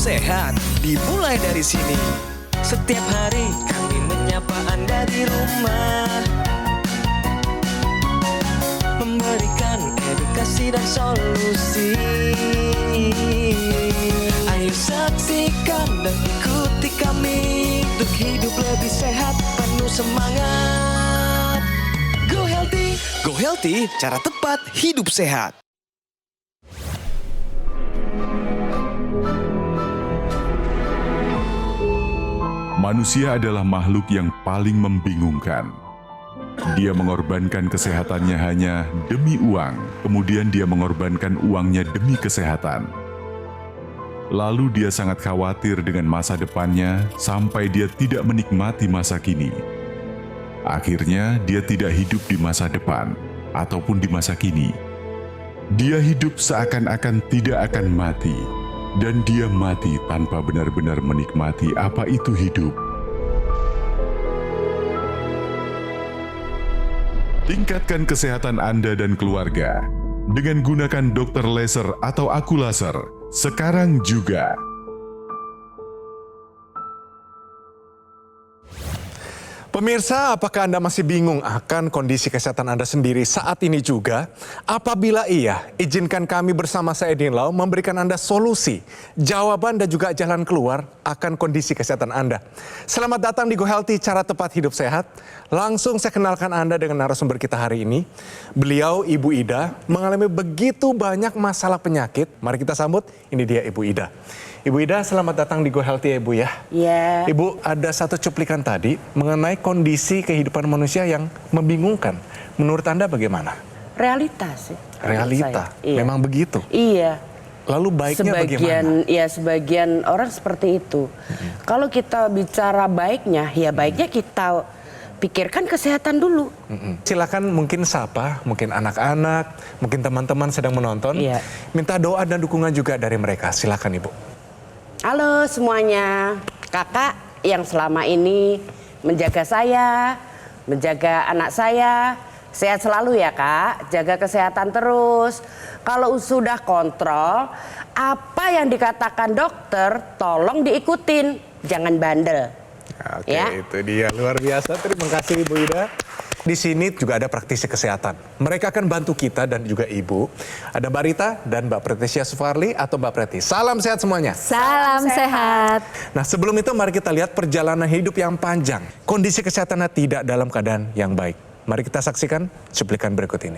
sehat dimulai dari sini. Setiap hari kami menyapa Anda di rumah, memberikan edukasi dan solusi. Ayo saksikan dan ikuti kami untuk hidup lebih sehat, penuh semangat. Go Healthy, cara tepat hidup sehat. Manusia adalah makhluk yang paling membingungkan. Dia mengorbankan kesehatannya hanya demi uang, kemudian dia mengorbankan uangnya demi kesehatan. Lalu dia sangat khawatir dengan masa depannya sampai dia tidak menikmati masa kini. Akhirnya dia tidak hidup di masa depan ataupun di masa kini. Dia hidup seakan-akan tidak akan mati. Dan dia mati tanpa benar-benar menikmati apa itu hidup. Tingkatkan kesehatan Anda dan keluarga dengan gunakan Dr. Laser atau Aku Laser sekarang juga. Pemirsa, apakah Anda masih bingung akan kondisi kesehatan Anda sendiri saat ini juga? Apabila iya, izinkan kami bersama saya Edin Lau memberikan Anda solusi, jawaban dan juga jalan keluar akan kondisi kesehatan Anda. Selamat datang di Go Healthy, cara tepat hidup sehat. Langsung saya kenalkan Anda dengan narasumber kita hari ini. Beliau Ibu Ida mengalami begitu banyak masalah penyakit. Mari kita sambut, ini dia Ibu Ida. Ibu Ida, selamat datang di Go Healthy ya Ibu ya. Iya. Ibu, ada satu cuplikan tadi mengenai kondisi kehidupan manusia yang membingungkan. Menurut Anda bagaimana? Realita sih. Realita, Iya. memang begitu. Iya. Lalu baiknya bagaimana? Ya sebagian orang seperti itu. Kalau kita bicara baiknya, ya baiknya kita pikirkan kesehatan dulu. Silakan mungkin sapa, mungkin anak-anak, mungkin teman-teman sedang menonton. Iya. Minta doa dan dukungan juga dari mereka. Silakan Ibu. Halo semuanya, kakak yang selama ini menjaga saya, menjaga anak saya. Sehat selalu ya kak, jaga kesehatan terus. Kalau sudah kontrol, apa yang dikatakan dokter tolong diikutin, jangan bandel. Oke, Ya. itu dia luar biasa. Terima kasih Ibu Ida. Di sini juga ada praktisi kesehatan. Mereka akan bantu kita dan juga Ibu. Ada Mbak Rita dan Mbak Pretisia Sufarli atau Mbak Preti. Salam sehat semuanya. Salam sehat. Nah sebelum itu mari kita lihat perjalanan hidup yang panjang. Kondisi kesehatannya tidak dalam keadaan yang baik. Mari kita saksikan cuplikan berikut ini.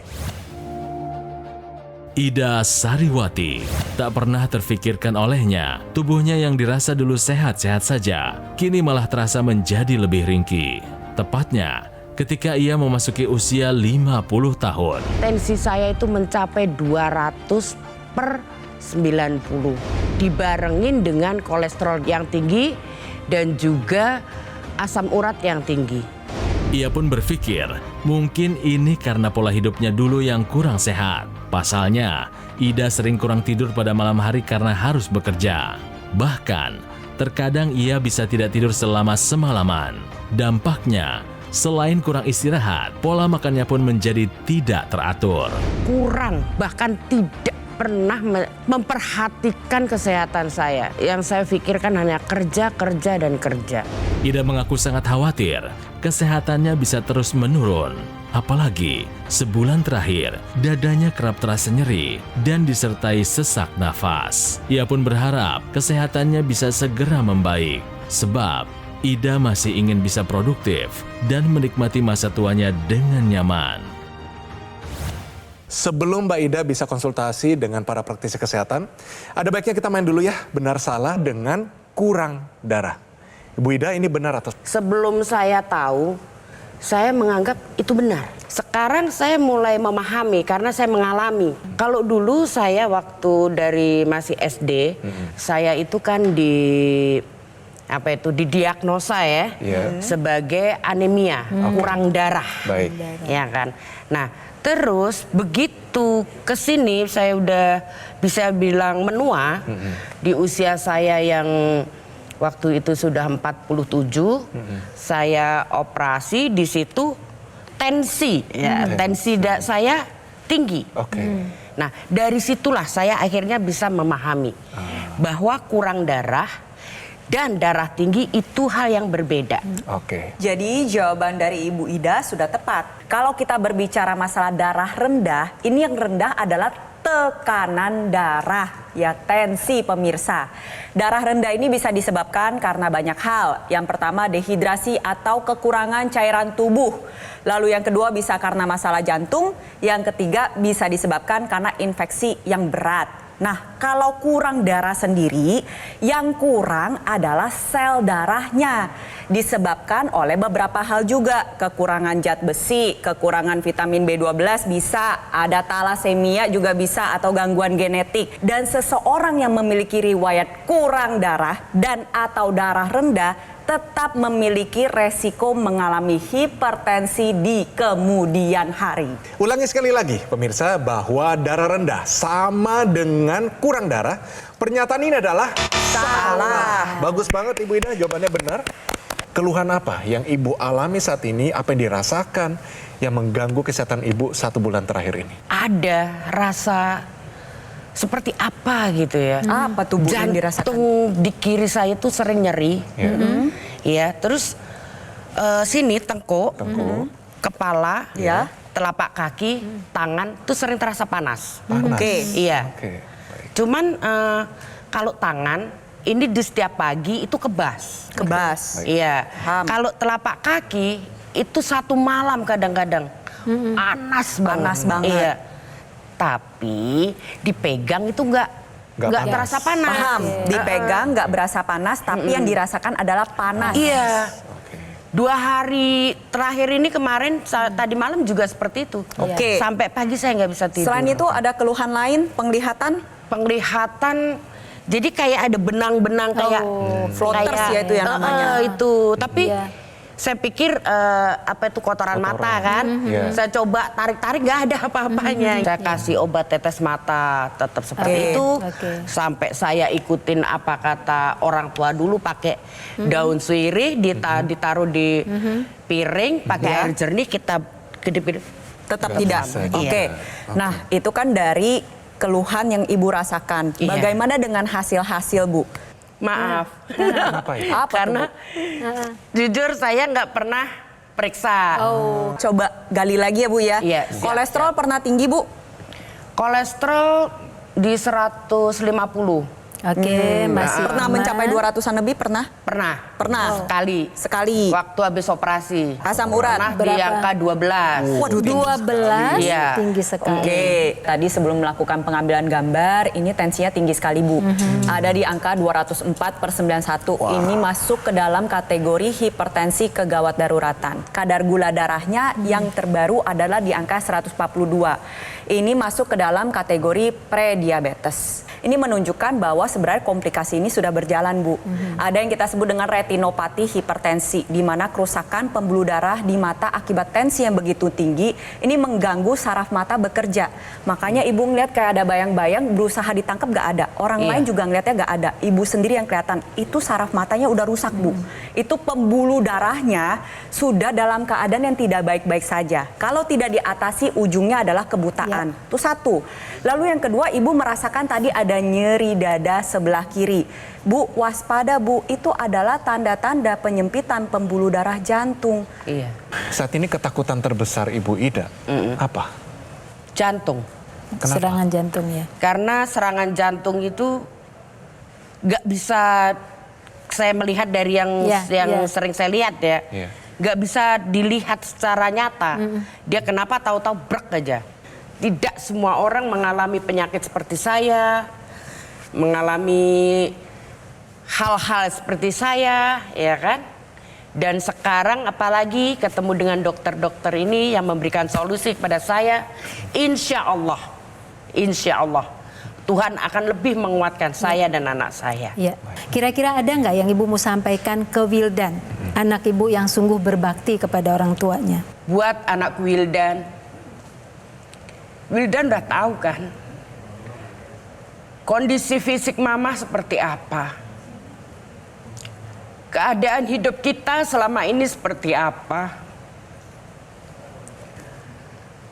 Ida Sariwati, tak pernah terfikirkan olehnya, tubuhnya yang dirasa dulu sehat-sehat saja, kini malah terasa menjadi lebih ringkih. Tepatnya, ketika ia memasuki usia 50 tahun. Tensi saya itu mencapai 200/90. Dibarengin dengan kolesterol yang tinggi dan juga asam urat yang tinggi. Ia pun berpikir, mungkin ini karena pola hidupnya dulu yang kurang sehat. Pasalnya, Ida sering kurang tidur pada malam hari karena harus bekerja. Bahkan, terkadang ia bisa tidak tidur selama semalaman. Dampaknya, selain kurang istirahat, pola makannya pun menjadi tidak teratur. Kurang, bahkan tidak pernah memperhatikan kesehatan saya. Yang saya pikirkan hanya kerja, kerja, dan kerja. Ida mengaku sangat khawatir kesehatannya bisa terus menurun. Apalagi sebulan terakhir dadanya kerap terasa nyeri dan disertai sesak nafas. Ia pun berharap kesehatannya bisa segera membaik. Sebab Ida masih ingin bisa produktif dan menikmati masa tuanya dengan nyaman. Sebelum Mbak Ida bisa konsultasi dengan para praktisi kesehatan, ada baiknya kita main dulu ya, benar salah dengan kurang darah. Ibu Ida, ini benar atau? Sebelum saya tahu, saya menganggap itu benar. Sekarang saya mulai memahami karena saya mengalami. Kalau dulu saya waktu dari masih SD, saya itu kan didiagnosa ya, sebagai anemia, kurang darah. Baik. Ya kan. Nah, terus begitu ke sini saya udah bisa bilang menua di usia saya yang waktu itu sudah 47, saya operasi di situ tensi, ya, tensi saya tinggi. Oke. Nah, dari situlah saya akhirnya bisa memahami bahwa kurang darah dan darah tinggi itu hal yang berbeda. Oke. Jadi jawaban dari Ibu Ida sudah tepat. Kalau kita berbicara masalah darah rendah, ini yang rendah adalah tekanan darah, ya tensi pemirsa. Darah rendah ini bisa disebabkan karena banyak hal. Yang pertama dehidrasi atau kekurangan cairan tubuh. Lalu yang kedua bisa karena masalah jantung. Yang ketiga bisa disebabkan karena infeksi yang berat. Nah, kalau kurang darah sendiri, yang kurang adalah sel darahnya. Disebabkan oleh beberapa hal juga. Kekurangan zat besi, kekurangan vitamin B12 bisa, ada talasemia juga bisa atau gangguan genetik. Dan seseorang yang memiliki riwayat kurang darah dan atau darah rendah tetap memiliki resiko mengalami hipertensi di kemudian hari. Ulangi sekali lagi pemirsa bahwa darah rendah sama dengan kurang darah. Pernyataan ini adalah salah. Bagus banget Ibu Ida, jawabannya benar. Keluhan apa yang Ibu alami saat ini, apa yang dirasakan yang mengganggu kesehatan Ibu 1 bulan terakhir ini? Ada rasa seperti apa gitu ya. Apa tuh Bu yang dirasakan? Jantung di kiri saya tuh sering nyeri. Ya, terus sini tengkuk, kepala, Ya. telapak kaki, tangan tuh sering terasa panas. Panas. Oke. Iya. Oke, baik. Cuman kalau tangan ini di setiap pagi itu kebas. Kebas. Iya. Paham. Kalau telapak kaki itu 1 malam kadang-kadang panas banget. Panas banget. Iya. Tapi dipegang itu nggak panas. terasa panas. Paham, dipegang nggak berasa panas, tapi yang dirasakan adalah panas. Iya. Oke. 2 hari terakhir ini kemarin tadi malam juga seperti itu. Oke. Sampai pagi saya nggak bisa tidur. Selain itu ada keluhan lain, penglihatan? Penglihatan jadi kayak ada benang-benang kayak Floaters ya itu yang namanya. itu. Tapi Iya. saya pikir apa itu kotoran mata kan. Iya. Saya coba tarik-tarik nggak ada apa-apanya. Saya kasih obat tetes mata tetap seperti Oke. itu. Oke. Sampai saya ikutin apa kata orang tua dulu pakai daun sirih ditaruh di piring pakai Ya. air jernih kita kedip-kedip. Tetap Nggak tidak. bisa Oke. juga. Nah, itu kan dari keluhan yang Ibu rasakan. Iya. Bagaimana dengan hasil-hasil, Bu? Maaf. Apa itu? Apa tuh, Karena Bu? jujur saya nggak pernah periksa. Coba gali lagi ya, Bu ya. Iya, siap, Kolesterol pernah tinggi, Bu? Kolesterol di 150. Oke, masih Pernah aman. mencapai 200-an lebih? Pernah? Pernah. Pernah. Sekali. Sekali. Waktu habis operasi. Asam urat Pernah di berapa? angka 12. Waduh, tinggi 12 Iya. tinggi sekali. Oke, tadi sebelum melakukan pengambilan gambar, ini tensinya tinggi sekali, Bu. Ada di angka 204/91. Ini masuk ke dalam kategori hipertensi kegawat daruratan. Kadar gula darahnya yang terbaru adalah di angka 142. Ini masuk ke dalam kategori prediabetes. Ini menunjukkan bahwa sebenarnya komplikasi ini sudah berjalan, Bu. Ada yang kita sebut dengan retinopati hipertensi, di mana kerusakan pembuluh darah di mata akibat tensi yang begitu tinggi, ini mengganggu saraf mata bekerja. Makanya Ibu ngeliat kayak ada bayang-bayang, berusaha ditangkap gak ada. Orang lain juga ngeliatnya gak ada. Ibu sendiri yang kelihatan, itu saraf matanya udah rusak, Bu. Itu pembuluh darahnya sudah dalam keadaan yang tidak baik-baik saja. Kalau tidak diatasi, ujungnya adalah kebutaan. Itu satu. Lalu yang kedua, Ibu merasakan tadi ada nyeri dada sebelah kiri. Bu, waspada Bu, itu adalah tanda-tanda penyempitan pembuluh darah jantung. Iya. Saat ini ketakutan terbesar Ibu Ida apa? Jantung. Serangan jantung ya. Karena serangan jantung itu nggak bisa saya melihat dari yang sering saya lihat ya. Iya. Nggak bisa dilihat secara nyata. Dia kenapa tahu-tahu brek aja. Tidak semua orang mengalami penyakit seperti saya, mengalami hal-hal seperti saya, ya kan? Dan sekarang apalagi ketemu dengan dokter-dokter ini yang memberikan solusi kepada saya, insya Allah Tuhan akan lebih menguatkan saya dan anak saya. Ya. Kira-kira ada nggak yang Ibu mau sampaikan ke Wildan, anak Ibu yang sungguh berbakti kepada orang tuanya? Buat anak Wildan udah tahu kan kondisi fisik mama seperti apa, keadaan hidup kita selama ini seperti apa.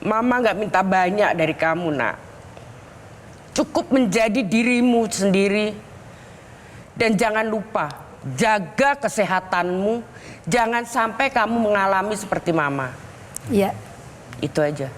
Mama gak minta banyak dari kamu, nak. Cukup menjadi dirimu sendiri. Dan jangan lupa, jaga kesehatanmu. Jangan sampai kamu mengalami seperti mama. Ya. Itu aja.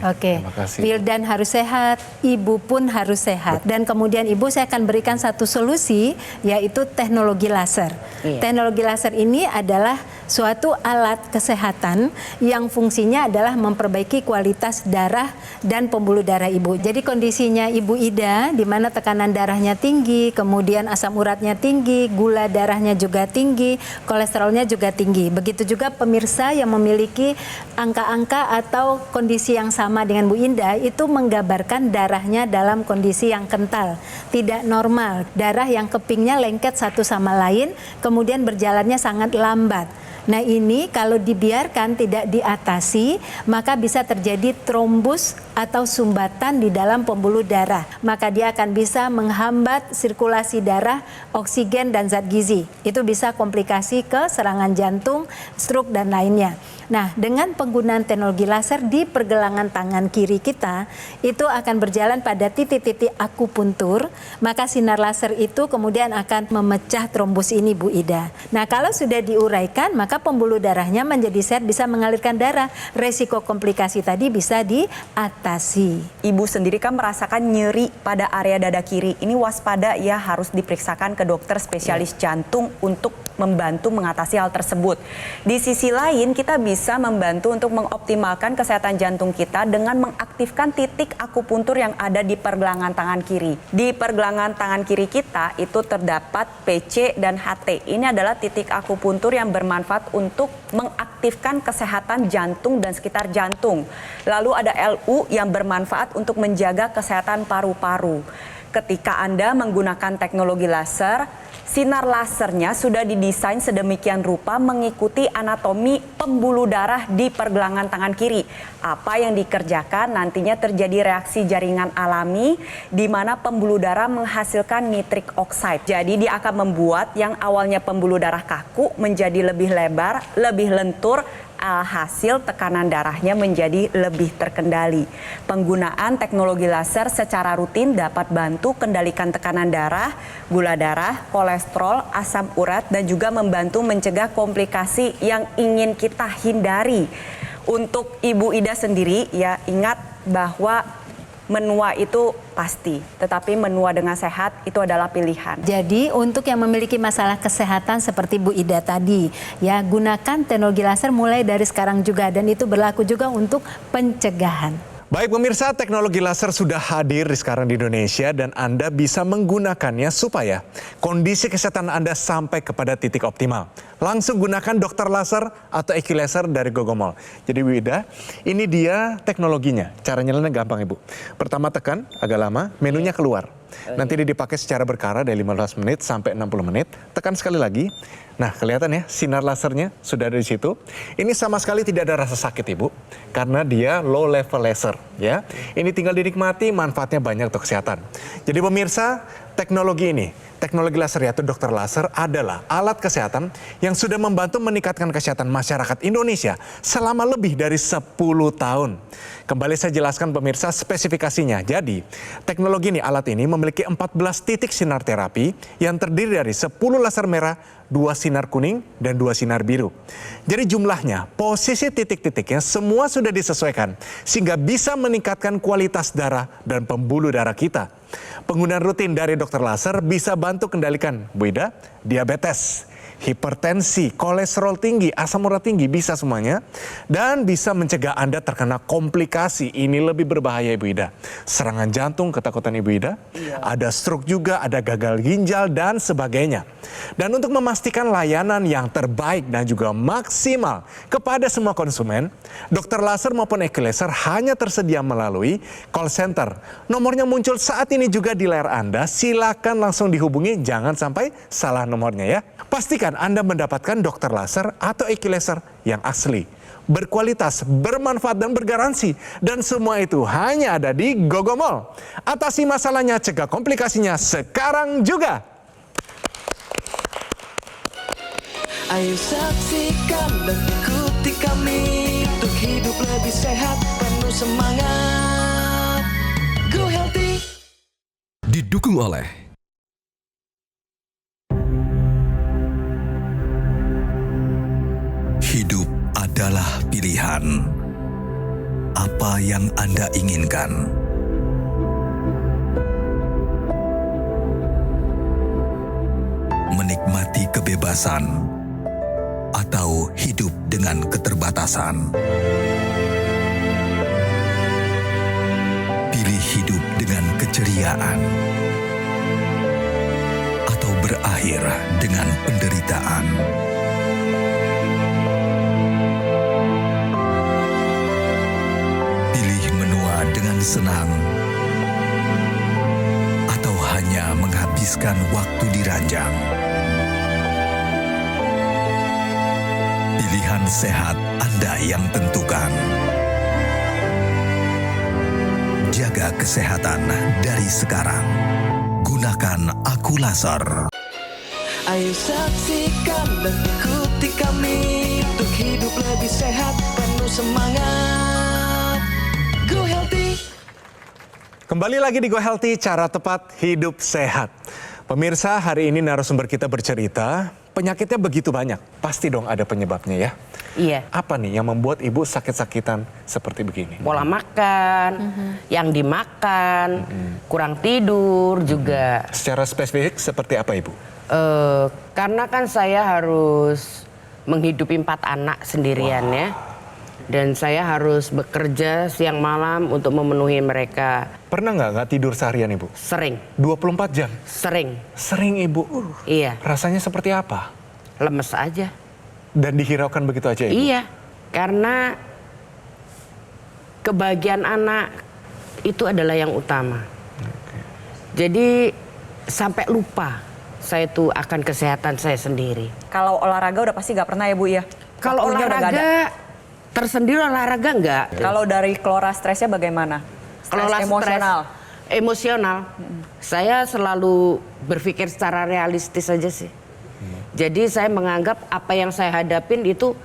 Oke, terima kasih. Wildan harus sehat, ibu pun harus sehat. Dan kemudian ibu saya akan berikan satu solusi, yaitu teknologi laser. Iya. Teknologi laser ini adalah suatu alat kesehatan yang fungsinya adalah memperbaiki kualitas darah dan pembuluh darah ibu. Jadi kondisinya Ibu Ida, di mana tekanan darahnya tinggi, kemudian asam uratnya tinggi, gula darahnya juga tinggi, kolesterolnya juga tinggi. Begitu juga pemirsa yang memiliki angka-angka atau kondisi yang sama dengan Bu Indah, itu menggambarkan darahnya dalam kondisi yang kental, tidak normal. Darah yang kepingnya lengket satu sama lain, kemudian berjalannya sangat lambat. Nah ini kalau dibiarkan tidak diatasi, maka bisa terjadi trombus atau sumbatan di dalam pembuluh darah. Maka dia akan bisa menghambat sirkulasi darah, oksigen dan zat gizi. Itu bisa komplikasi ke serangan jantung, stroke dan lainnya. Nah dengan penggunaan teknologi laser di pergelangan tangan kiri kita, itu akan berjalan pada titik-titik akupuntur, maka sinar laser itu kemudian akan memecah trombus ini Bu Ida. Nah kalau sudah diuraikan, maka pembuluh darahnya menjadi sehat, bisa mengalirkan darah. Resiko komplikasi tadi bisa diatasi. Ibu sendiri kan merasakan nyeri pada area dada kiri. Ini waspada ya, harus diperiksakan ke dokter spesialis jantung untuk membantu mengatasi hal tersebut. Di sisi lain kita bisa membantu untuk mengoptimalkan kesehatan jantung kita dengan mengaktifkan titik akupuntur yang ada di pergelangan tangan kiri. Di pergelangan tangan kiri kita itu terdapat PC dan HT. Ini adalah titik akupuntur yang bermanfaat untuk mengaktifkan kesehatan jantung dan sekitar jantung. Lalu ada LU yang bermanfaat untuk menjaga kesehatan paru-paru. Ketika Anda menggunakan teknologi laser, sinar lasernya sudah didesain sedemikian rupa mengikuti anatomi pembuluh darah di pergelangan tangan kiri. Apa yang dikerjakan nantinya terjadi reaksi jaringan alami di mana pembuluh darah menghasilkan nitric oxide. Jadi dia akan membuat yang awalnya pembuluh darah kaku menjadi lebih lebar, lebih lentur. Alhasil tekanan darahnya menjadi lebih terkendali. Penggunaan teknologi laser secara rutin dapat bantu kendalikan tekanan darah, gula darah, kolesterol, asam urat, dan juga membantu mencegah komplikasi yang ingin kita hindari. Untuk Ibu Ida sendiri, ya ingat bahwa menua itu pasti, tetapi menua dengan sehat itu adalah pilihan. Jadi untuk yang memiliki masalah kesehatan seperti Bu Ida tadi, ya gunakan teknologi laser mulai dari sekarang juga, dan itu berlaku juga untuk pencegahan. Baik pemirsa, teknologi laser sudah hadir sekarang di Indonesia dan Anda bisa menggunakannya supaya kondisi kesehatan Anda sampai kepada titik optimal. Langsung gunakan dokter laser atau EQ laser dari Gogomol. Jadi Bu Ida, ini dia teknologinya. Cara nyalainnya gampang Ibu. Pertama tekan, agak lama, menunya keluar. Nanti dia dipakai secara berkala dari 15 menit sampai 60 menit. Tekan sekali lagi. Nah, kelihatan ya sinar lasernya sudah ada di situ. Ini sama sekali tidak ada rasa sakit Ibu, karena dia low level laser ya. Ini tinggal dinikmati, manfaatnya banyak untuk kesehatan. Jadi pemirsa, teknologi ini, teknologi laser yaitu dokter laser adalah alat kesehatan yang sudah membantu meningkatkan kesehatan masyarakat Indonesia selama lebih dari 10 tahun. Kembali saya jelaskan pemirsa spesifikasinya. Jadi, teknologi ini, alat ini memiliki 14 titik sinar terapi yang terdiri dari 10 laser merah, 2 sinar kuning, dan 2 sinar biru. Jadi jumlahnya, posisi titik-titiknya semua sudah disesuaikan sehingga bisa meningkatkan kualitas darah dan pembuluh darah kita. Penggunaan rutin dari dokter laser bisa bantu kendalikan Bu Ida, diabetes, hipertensi, kolesterol tinggi, asam urat tinggi, bisa semuanya. Dan bisa mencegah Anda terkena komplikasi. Ini lebih berbahaya Ibu Ida. Serangan jantung, ketakutan Ibu Ida. Ada stroke juga, ada gagal ginjal, dan sebagainya. Dan untuk memastikan layanan yang terbaik dan juga maksimal kepada semua konsumen, dokter laser maupun EQ laser hanya tersedia melalui call center. Nomornya muncul saat ini juga di layar Anda. Silakan langsung dihubungi, jangan sampai salah nomornya ya. Pastikan Anda mendapatkan dokter laser atau EQ laser yang asli, berkualitas, bermanfaat, dan bergaransi. Dan semua itu hanya ada di Gogomol. Atasi masalahnya, cegah komplikasinya sekarang juga. Ayo saksikan dan ikuti kami untuk hidup lebih sehat, penuh semangat. didukung oleh hidup adalah pilihan. Apa yang Anda inginkan? Menikmati kebebasan atau hidup dengan keterbatasan? Pilih hidup dengan keceriaan atau berakhir dengan penderitaan. Pilih menua dengan senang atau hanya menghabiskan waktu di ranjang. Pilihan sehat Anda yang tentukan. Jaga kesehatan dari sekarang. Gunakan Aku Laser. Ayo saksikan dan ikuti kami untuk hidup lebih sehat, penuh semangat. Go Healthy. Kembali lagi di Go Healthy, cara tepat hidup sehat. Pemirsa, hari ini narasumber kita bercerita, penyakitnya begitu banyak. Pasti dong ada penyebabnya ya. Iya. Apa nih yang membuat ibu sakit-sakitan seperti begini? Pola makan, yang dimakan, kurang tidur juga. Secara spesifik seperti apa ibu? Karena kan saya harus menghidupi 4 anak sendirian ya. Dan saya harus bekerja siang malam untuk memenuhi mereka. Pernah nggak tidur seharian ibu? Sering. 24 jam? Sering. Sering ibu? Iya. Rasanya seperti apa? Lemes aja. Dan dihiraukan begitu aja ibu? Iya. Karena kebahagiaan anak itu adalah yang utama. Jadi sampai lupa saya tuh akan kesehatan saya sendiri. Kalau olahraga udah pasti nggak pernah ya Bu ya? Kalau Waktunya udah nggak ada. olahraga tersendiri olahraga enggak. Kalau dari kelola stresnya bagaimana? Kelola emosional. Emosional. Saya selalu berpikir secara realistis aja sih. Jadi saya menganggap apa yang saya hadapin itu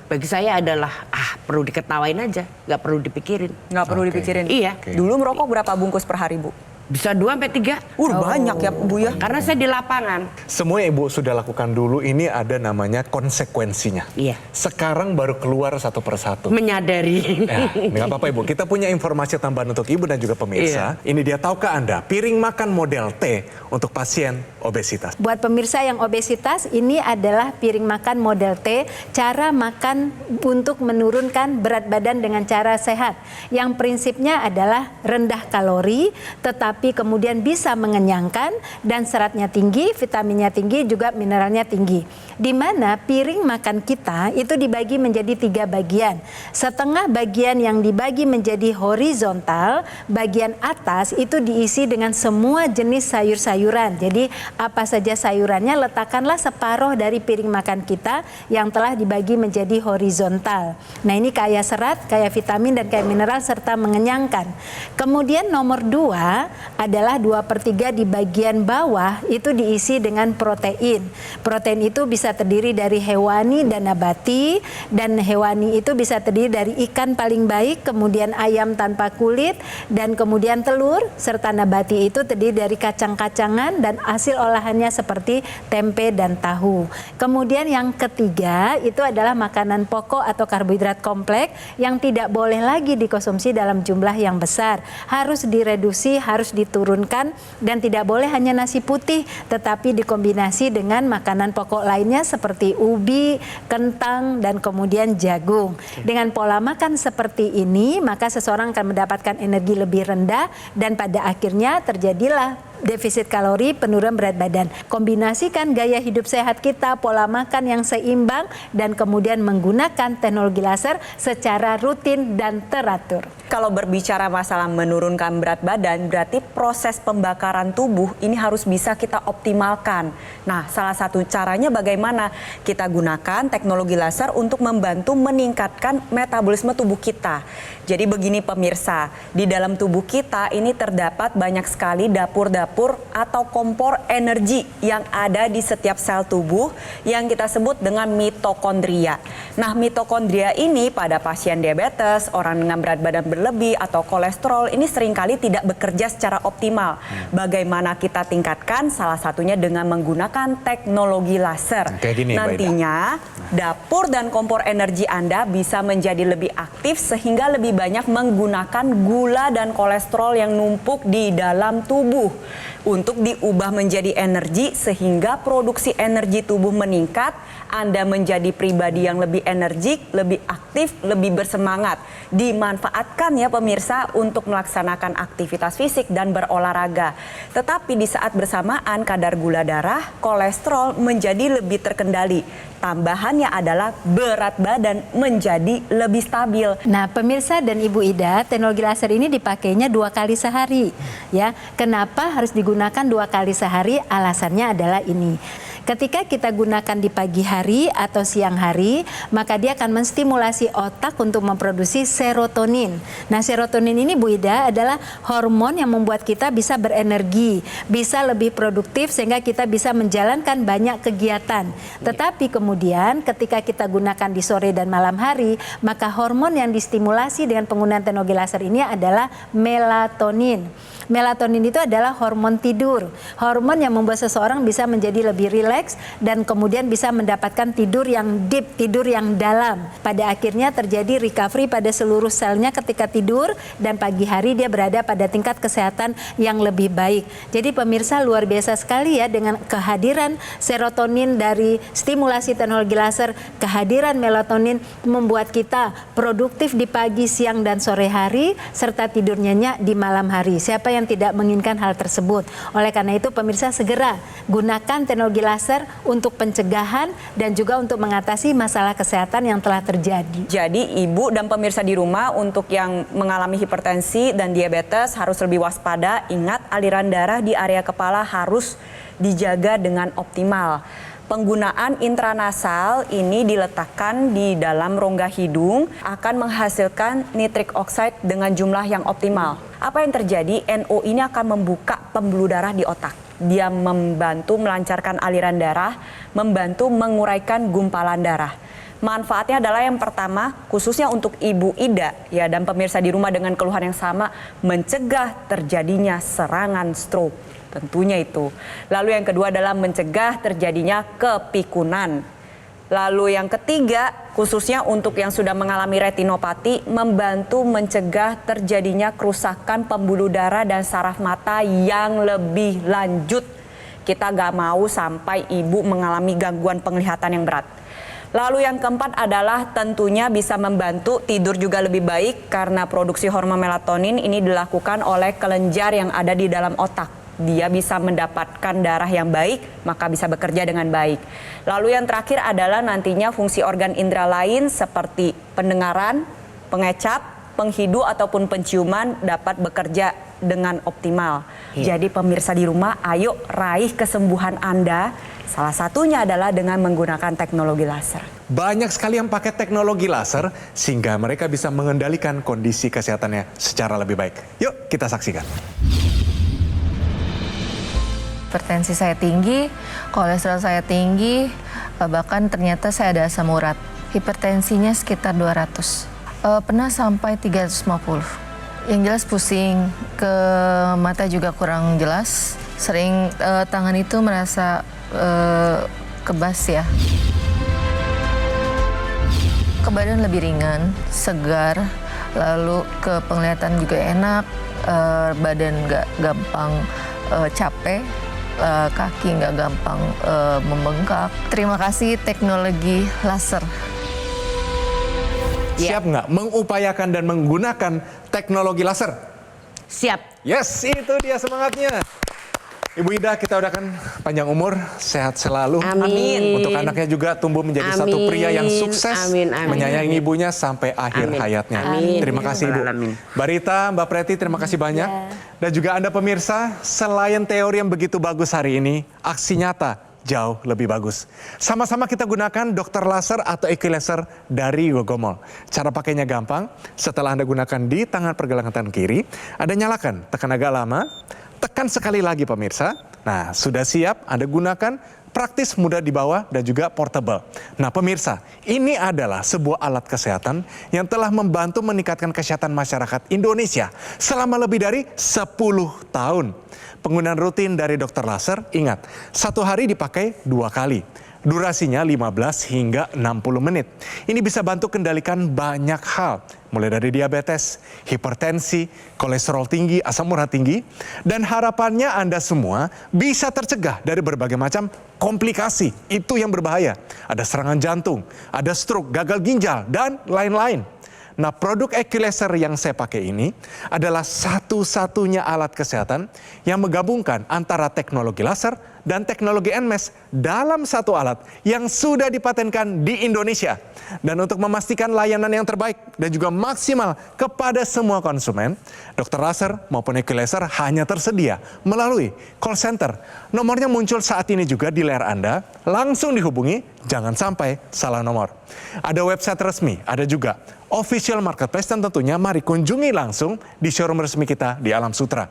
bagi saya adalah perlu diketawain aja, nggak perlu dipikirin. Nggak perlu dipikirin. Iya. Dulu merokok berapa bungkus per hari Bu? Bisa 2 sampai 3. Banyak ya Bu ya. Karena saya di lapangan. Semua ibu sudah lakukan dulu, ini ada namanya konsekuensinya. Iya. Sekarang baru keluar satu persatu. Menyadari. Ya, nggak apa-apa ibu, kita punya informasi tambahan untuk ibu dan juga pemirsa. Ini dia, tahukah Anda, piring makan model T untuk pasien obesitas. Buat pemirsa yang obesitas, ini adalah piring makan model T, cara makan untuk menurunkan berat badan dengan cara sehat. Yang prinsipnya adalah rendah kalori, tetapi kemudian bisa mengenyangkan dan seratnya tinggi, vitaminnya tinggi, juga mineralnya tinggi. Di mana piring makan kita itu dibagi menjadi 3 bagian. Setengah bagian yang dibagi menjadi horizontal, bagian atas itu diisi dengan semua jenis sayur-sayuran. Jadi apa saja sayurannya letakkanlah separuh dari piring makan kita yang telah dibagi menjadi horizontal. Nah ini kaya serat, kaya vitamin dan kaya mineral serta mengenyangkan. Kemudian nomor 2 adalah 2/3 di bagian bawah itu diisi dengan protein. Protein itu bisa terdiri dari hewani dan nabati, dan hewani itu bisa terdiri dari ikan paling baik, kemudian ayam tanpa kulit, dan kemudian telur, serta nabati itu terdiri dari kacang-kacangan dan hasil olahannya seperti tempe dan tahu. Kemudian yang ketiga itu adalah makanan pokok atau karbohidrat kompleks yang tidak boleh lagi dikonsumsi dalam jumlah yang besar. Harus direduksi, harus diturunkan, dan tidak boleh hanya nasi putih tetapi dikombinasi dengan makanan pokok lainnya seperti ubi, kentang, dan kemudian jagung. Dengan pola makan seperti ini maka seseorang akan mendapatkan energi lebih rendah dan pada akhirnya terjadilah defisit kalori, penurunan berat badan. Kombinasikan gaya hidup sehat kita, pola makan yang seimbang, dan kemudian menggunakan teknologi laser secara rutin dan teratur. Kalau berbicara masalah menurunkan berat badan, berarti proses pembakaran tubuh ini harus bisa kita optimalkan. Nah, salah satu caranya bagaimana kita gunakan teknologi laser untuk membantu meningkatkan metabolisme tubuh kita. Jadi begini pemirsa, di dalam tubuh kita ini terdapat banyak sekali dapur-dapur dapur atau kompor energi yang ada di setiap sel tubuh yang kita sebut dengan mitokondria. Nah, mitokondria ini pada pasien diabetes, orang dengan berat badan berlebih atau kolesterol ini seringkali tidak bekerja secara optimal. Bagaimana kita tingkatkan? Salah satunya dengan menggunakan teknologi laser. Kayak gini, nantinya dapur dan kompor energi Anda bisa menjadi lebih aktif sehingga lebih banyak menggunakan gula dan kolesterol yang numpuk di dalam tubuh untuk diubah menjadi energi sehingga produksi energi tubuh meningkat. Anda menjadi pribadi yang lebih energik, lebih aktif, lebih bersemangat. Dimanfaatkan ya pemirsa untuk melaksanakan aktivitas fisik dan berolahraga. Tetapi di saat bersamaan kadar gula darah, kolesterol menjadi lebih terkendali. Tambahannya adalah berat badan menjadi lebih stabil. Nah, pemirsa dan Ibu Ida, teknologi laser ini dipakainya 2 kali sehari. Ya, kenapa harus digunakan 2 kali sehari? Alasannya adalah ini. Ketika kita gunakan di pagi hari atau siang hari, maka dia akan menstimulasi otak untuk memproduksi serotonin. Nah, serotonin ini Bu Ida adalah hormon yang membuat kita bisa berenergi, bisa lebih produktif sehingga kita bisa menjalankan banyak kegiatan. Tetapi kemudian ketika kita gunakan di sore dan malam hari, maka hormon yang distimulasi dengan penggunaan teknologi laser ini adalah melatonin. Melatonin itu adalah hormon tidur, hormon yang membuat seseorang bisa menjadi lebih rileks dan kemudian bisa mendapatkan tidur yang deep, tidur yang dalam. Pada akhirnya terjadi recovery pada seluruh selnya ketika tidur dan pagi hari dia berada pada tingkat kesehatan yang lebih baik. Jadi pemirsa, luar biasa sekali ya dengan kehadiran serotonin dari stimulasi teknologi laser, kehadiran melatonin membuat kita produktif di pagi, siang dan sore hari serta tidur nyenyak di malam hari. Siapa yang tidak menginginkan hal tersebut? Oleh karena itu pemirsa, segera gunakan teknologi laser untuk pencegahan dan juga untuk mengatasi masalah kesehatan yang telah terjadi. Jadi ibu dan pemirsa di rumah untuk yang mengalami hipertensi dan diabetes harus lebih waspada. Ingat, aliran darah di area kepala harus dijaga dengan optimal. Penggunaan intranasal ini diletakkan di dalam rongga hidung akan menghasilkan nitric oxide dengan jumlah yang optimal. Apa yang terjadi? NO ini akan membuka pembuluh darah di otak. Dia membantu melancarkan aliran darah, membantu menguraikan gumpalan darah. Manfaatnya adalah yang pertama, khususnya untuk Ibu Ida ya dan pemirsa di rumah dengan keluhan yang sama, mencegah terjadinya serangan stroke. Tentunya itu. Lalu yang kedua adalah mencegah terjadinya kepikunan. Lalu yang ketiga, khususnya untuk yang sudah mengalami retinopati, membantu mencegah terjadinya kerusakan pembuluh darah dan saraf mata yang lebih lanjut. Kita gak mau sampai ibu mengalami gangguan penglihatan yang berat. Lalu yang keempat adalah tentunya bisa membantu tidur juga lebih baik karena produksi hormon melatonin ini dilakukan oleh kelenjar yang ada di dalam otak. Dia bisa mendapatkan darah yang baik, maka bisa bekerja dengan baik. Lalu yang terakhir adalah nantinya fungsi organ indera lain seperti pendengaran, pengecap, penghidu ataupun penciuman dapat bekerja dengan optimal. Jadi pemirsa di rumah, ayo raih kesembuhan Anda. Salah satunya adalah dengan menggunakan teknologi laser. Banyak sekali yang pakai teknologi laser sehingga mereka bisa mengendalikan kondisi kesehatannya secara lebih baik. Yuk kita saksikan. Hipertensi saya tinggi, kolesterol saya tinggi, bahkan ternyata saya ada asam urat. Hipertensinya sekitar 200. Pernah sampai 350. Yang jelas pusing, ke mata juga kurang jelas. Sering tangan itu merasa kebas ya. Ke badan lebih ringan, segar, lalu ke penglihatan juga enak, badan nggak gampang capek. Kaki nggak gampang membengkak. Terima kasih teknologi laser. Siap nggak mengupayakan dan menggunakan teknologi laser? Siap. Yes, itu dia semangatnya. Ibu Ida, kita udakan panjang umur, sehat selalu. Amin. Untuk anaknya juga tumbuh menjadi satu pria yang sukses, Amin. menyayangi ibunya sampai akhir hayatnya. Amin. Terima kasih Ibu. Mbak Rita, Mbak Preti, terima kasih banyak. Dan juga Anda pemirsa, selain teori yang begitu bagus hari ini, aksi nyata jauh lebih bagus. Sama-sama kita gunakan dokter laser atau EQ laser dari Gogomol. Cara pakainya gampang. Setelah Anda gunakan di tangan pergelangan tangan kiri, Anda nyalakan, tekan agak lama, Tekan sekali lagi pemirsa. Nah, sudah siap Anda gunakan, praktis, mudah dibawa, dan juga portable. Nah pemirsa, ini adalah sebuah alat kesehatan yang telah membantu meningkatkan kesehatan masyarakat Indonesia selama lebih dari 10 tahun. Penggunaan rutin dari dokter laser, ingat, 1 hari dipakai 2 kali. Durasinya 15 hingga 60 menit. Ini bisa bantu kendalikan banyak hal, mulai dari diabetes, hipertensi, kolesterol tinggi, asam urat tinggi, dan harapannya Anda semua bisa tercegah dari berbagai macam komplikasi. Itu yang berbahaya. Ada serangan jantung, ada stroke, gagal ginjal, dan lain-lain. Nah, produk Equilaser yang saya pakai ini adalah satu-satunya alat kesehatan yang menggabungkan antara teknologi laser dan teknologi NMES dalam satu alat yang sudah dipatenkan di Indonesia. Dan untuk memastikan layanan yang terbaik dan juga maksimal kepada semua konsumen, Dr. Laser maupun Equilaser hanya tersedia melalui call center. Nomornya muncul saat ini juga di layar Anda. Langsung dihubungi, jangan sampai salah nomor. Ada website resmi, ada juga official marketplace, dan tentunya mari kunjungi langsung di showroom resmi kita di Alam Sutera.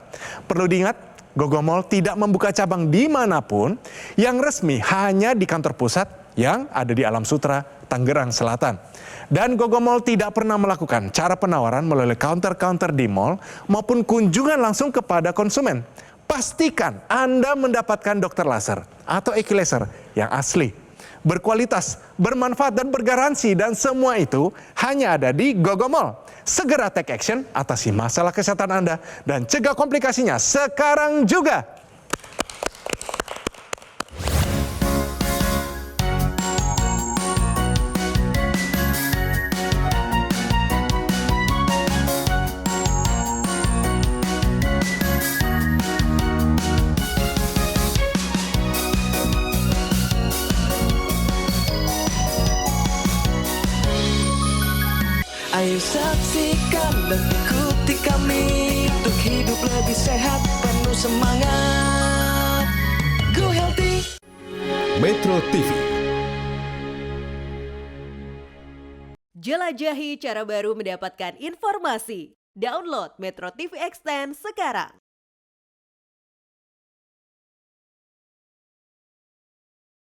Perlu diingat, Gogomall tidak membuka cabang dimanapun, yang resmi hanya di kantor pusat yang ada di Alam Sutera, Tangerang Selatan. Dan Gogomall tidak pernah melakukan cara penawaran melalui counter-counter di mall maupun kunjungan langsung kepada konsumen. Pastikan Anda mendapatkan dokter laser atau Equilaser yang asli, berkualitas, bermanfaat, dan bergaransi, dan semua itu hanya ada di Gogomall. Segera take action, atasi masalah kesehatan Anda, dan cegah komplikasinya sekarang juga. Ayo saksikan dan ikuti kami untuk hidup lebih sehat, penuh semangat. Go Healthy. Metro TV. Jelajahi cara baru mendapatkan informasi. Download Metro TV Extend sekarang.